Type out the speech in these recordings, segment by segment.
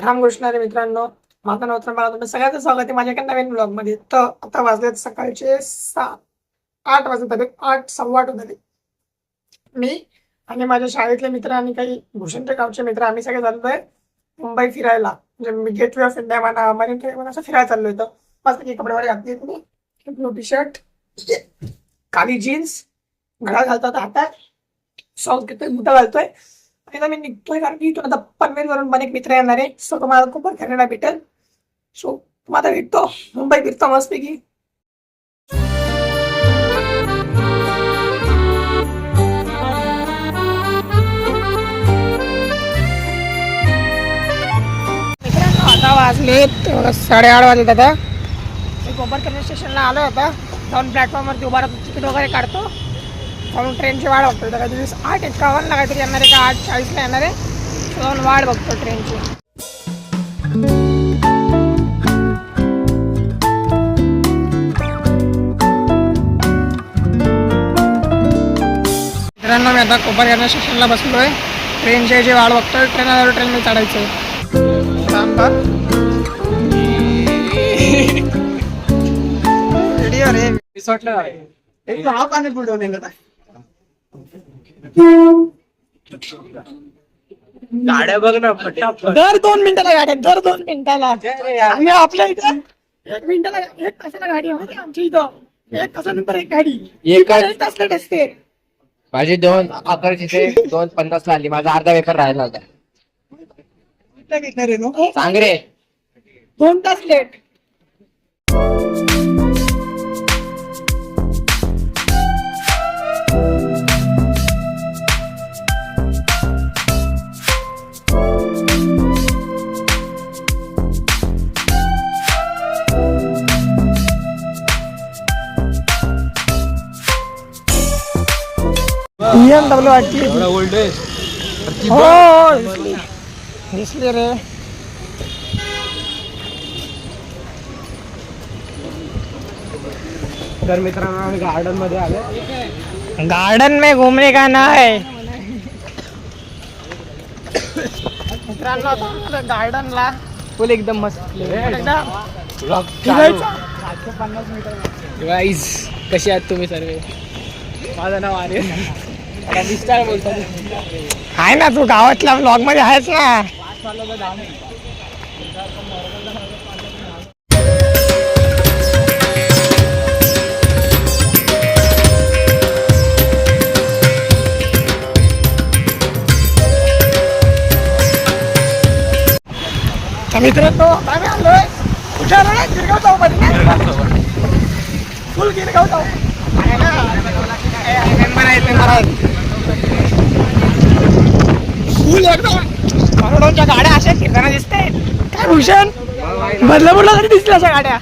रामकृष्ण रे मित्रांनो, माझं नाव तर मला तुमचं सगळ्यांचं स्वागत आहे माझ्या एका नवीन ब्लॉग मध्ये. तर आता वाजलेत सकाळचे 8 वाजत आले, 8:15 होत आले. मी आणि माझ्या शाळेतले मित्र आणि काही भूषणच्या गावचे मित्र आम्ही सगळे चाललोय मुंबई फिरायला. म्हणजे मी गेट वे ऑफ इंडिया म्हणा, मरीन ड्राईव्ह म्हणा, असं फिरायला चाललोय. तर मस्त की कपडे वगैरे घातले मी, ब्लू टी शर्ट, काली जीन्स, घड्याळ घालतात हातात, सॉक्स घेतोय, बुटा घालतोय आणि आता मी निघतोय कारण की इथून आता पनवेलवरून पण एक मित्र येणार आहे. सो तुम्हाला खूप फिरायला भेटेल. सो तुम्हाला भेटतो, मुंबई फिरतो मस्तपैकी. मित्रांनो आता वाजलेत 8:30 वाजलेत. आता मी कोपर रेल्वे स्टेशनला आलो होता, जाऊन प्लॅटफॉर्मवरती उभा राहतो, तिकीट वगैरे काढतो, जाऊन ट्रेनची वाट बघतो. तर काहीतरी 8:51ला काहीतरी येणार आहे का 8:40ला येणार आहे. जाऊन वाट बघतो ट्रेनची. मित्रांनो मी आता कोपर रेल्वे स्टेशनला बसलोय, ट्रेनची याची वाट बघतोय. ट्रेन मी चढायचंय. गाड्या बघ ना फटाफट. दर 2 मिनिटाला गाडी, दर 2 मिनिटाला. आणि आपल्या इथं 1 मिनिटाला 1 तासाला गाडी आहे आमच्या इथं. 1 तासानंतर एक गाडी, 1 तास लेट असते. माझी 2:11 ते 2:50 आली. माझा अर्धा वेकर राहिला होता. सांग रे. 2 तास लेट. BMW वाटली. हो दिसली रे. तर मित्रांनो आम्ही गार्डन मध्ये आलो. गार्डन में घूमने का ना है मित्रांनो. गार्डनला फुल एकदम मस्त गाईज कशी आहात तुम्ही सर्व? माझं नाव आर्यन. विस्तार बोलतो आहे ना, तू गावातल्या ब्लॉग मध्ये आहेस ना. मित्रांनो आम्ही आलोय कुठे आलो ना, गिरगाव चौपाटी. फुल गिरगाव चौक फुल एकदम करोडोंच्या गाड्या अशा फिरताना दिसते. काय भूषण बदलापूरला तरी दिसल्या अशा गाड्या.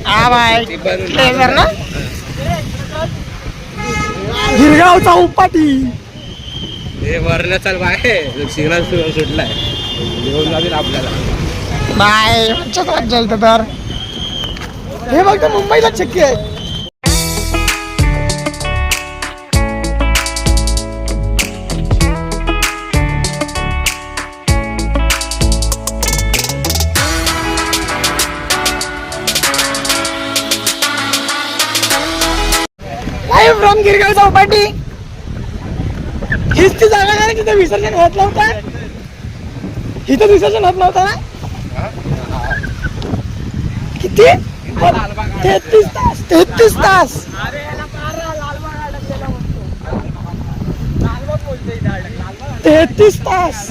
हा बाय प्लेझर ना, गिरगाव चौपाटी. वरण चाल बाय, सिग्नल सुटलाय, घेऊन जातील आपल्याला. बाय मज्जा इथं. तर हे बघ मुंबईला चक्की आहे. Live from Girgaon Chowpatty. हीच ती जागा नाही तिथे विसर्जन होत नव्हतं. इथं विसर्जन होत नव्हतं ना. किती 33 तास 33 तास. 33 तास.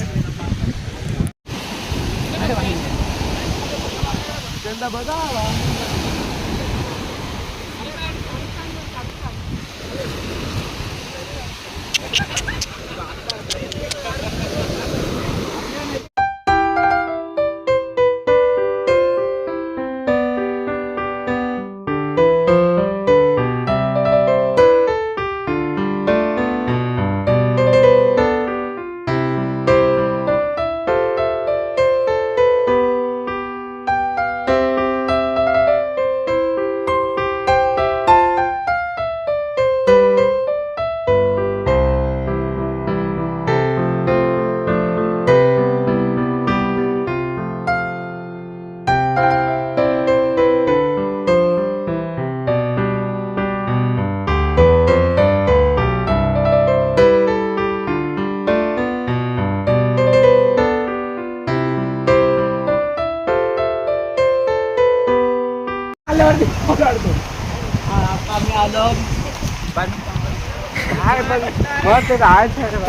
आम्ही आलो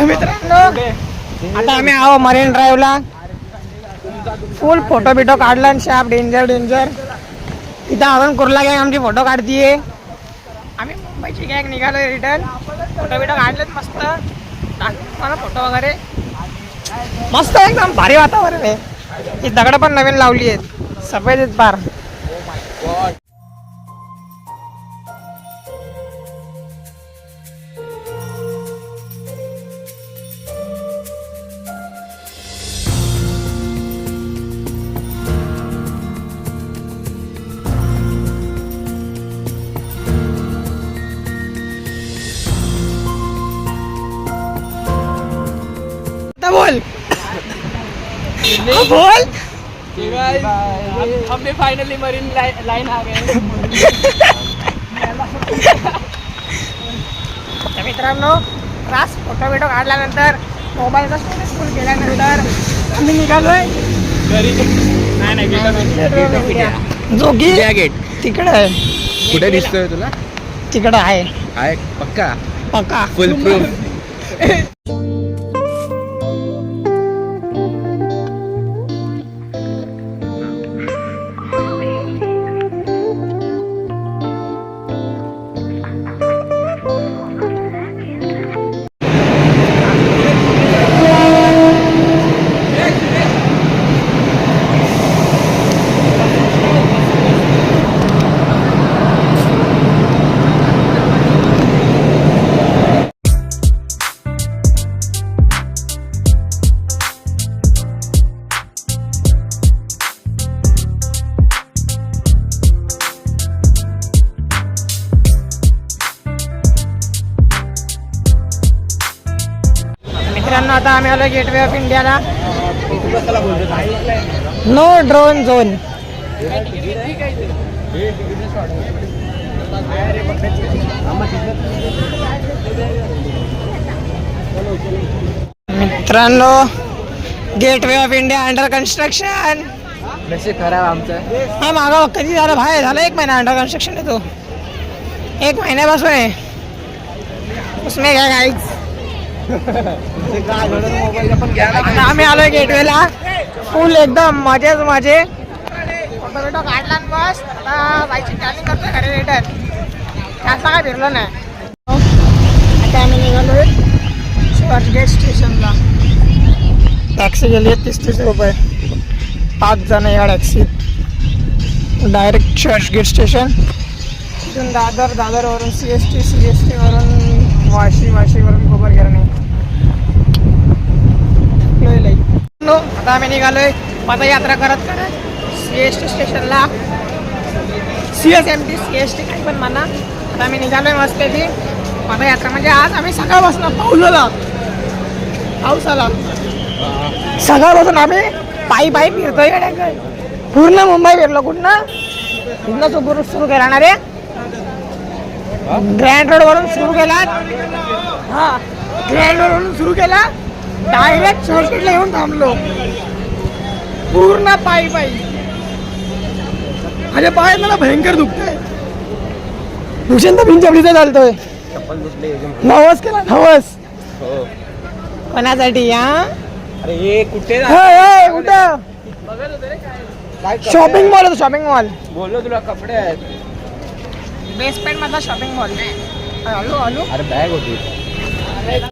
मित्रांनो आता आम्ही आहो मरीन ड्राईव्हला. फुल फोटो बिटो काढला आणि शाप डेंजर डेंजर. इथं अजून कुर्ला गॅंग आमची फोटो काढतीये. आम्ही मुंबईची गॅंग निघालोय रिटर्न. फोटो बिटो काढलेत मस्त. मला फोटो वगैरे मस्त एकदम भारी वातावरण आहे. ही दगड पण नवीन लावली आहेत, सफेद आहेत पार. बोल बोल. हमने फाइनली मरीन लाइन आ गए. तर मित्रांनो रास फोटो बिटो काढल्यानंतर मोबाईलचा स्टोरेज फुल केल्यानंतर आम्ही निघालोय जोगी गेट तिकडे आहे. कुठे दिसतोय तुला? तिकडे आहे आहे पक्का पक्का फुल प्रूफ. मित्रांनो आता आम्ही आलो गेटवे ऑफ इंडियाला. No drone zone. मित्रांनो gateway of India under construction. नशीब खराब आमचं. हा मागा कधी झालं बाहेर झालं 1 महिना अंडर कन्स्ट्रक्शन आहे तो. 1 महिन्यापासून आहे. उसमें क्या गाईज. आता आम्ही आलोय गेटवेला. फुल एकदम मजेच मजे. फोटो बिटो काढला आणि बस आता बाईकची प्लॅनिंग करतोय घरी रिटर्न. जास्त काय फिरलो नाही. आता आम्ही निघालोय चर्चगेट स्टेशनला. टॅक्सी गेली आहे 30-30 रुपये. 5 जण या टॅक्सीत. Direct Churchgate station. तिथून दादरवरून CST वरून वाशीवरून कोपरगिरणे. आता आम्ही निघालोय पदयात्रा करत CST स्टेशनला. CSMT CST काही पण म्हणा. आता आम्ही निघालोय मस्त ती पदयात्रा. म्हणजे आज आम्ही सकाळपासून पाऊस आला सकाळपासून आम्ही पायी फिरतोय. पूर्ण मुंबई फिरलो. कुठनं सुरू केला ना रे. ग्रँड रोड वरून सुरू केला. हा ग्रँड रोड वरून सुरू केला. डायरेक्ट चर्चगेटला येऊन थांबलो. पूर्ण पायी माझ्या पाय मला भयंकर दुखतंय. भूषण तर भिंचपडीचा चालतोय. नवस केला नवस. कोणासाठी? हा अरे कुठे कुठं? शॉपिंग मॉल होतो. शॉपिंग मॉल बोललो तुला कपडे आहेत. बेसमेंट मधला शॉपिंग मॉल. आलो अरे बॅग होती. आहेत.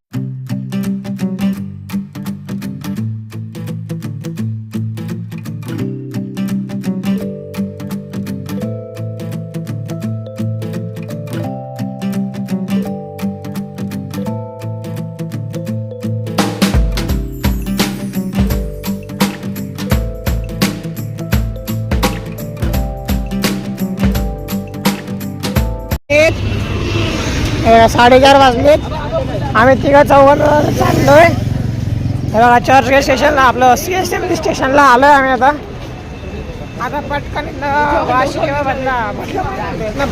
4:30 वाजलेत. आम्ही तिघं चौघं चाललोय. बघा चर्चगेट स्टेशनला आपलं CSMT स्टेशनला आलोय आम्ही आता. आता पटकन वाशी किंवा बदला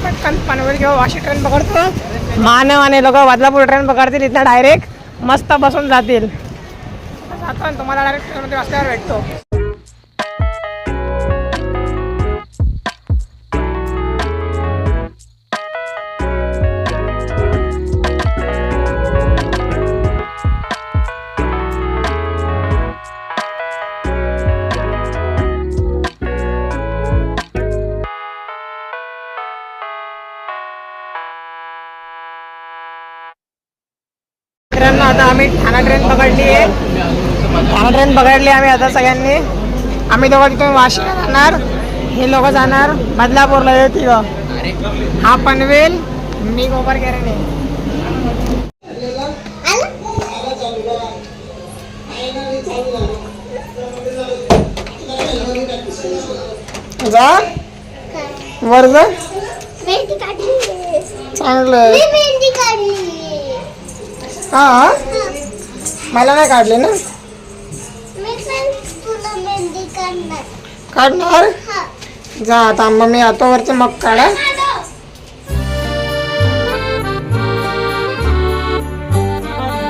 पटकन पनवेल किंवा वाशी ट्रेन पकडतो. मानवाने लोक बदलापूर ट्रेन पकडतील. इथं डायरेक्ट मस्त बसून जातील. जातो तुम्हाला डायरेक्ट ट्रेनमध्ये बसल्यावर भेटतो. आम्ही ठाणा ट्रेन पकडली आहे. ठाणा ट्रेन पकडली आम्ही आता सगळ्यांनी. आम्ही दोघं तिथून वाशीला जाणार, हे लोक जाणार बदलापूरला. येते ग हा पनवेल, मी गोबर केरणे. जा वर जा. चांगलं हा, मला नाही काढले ना. काढणार जा आता. मग मी आता वरचे मग काढा.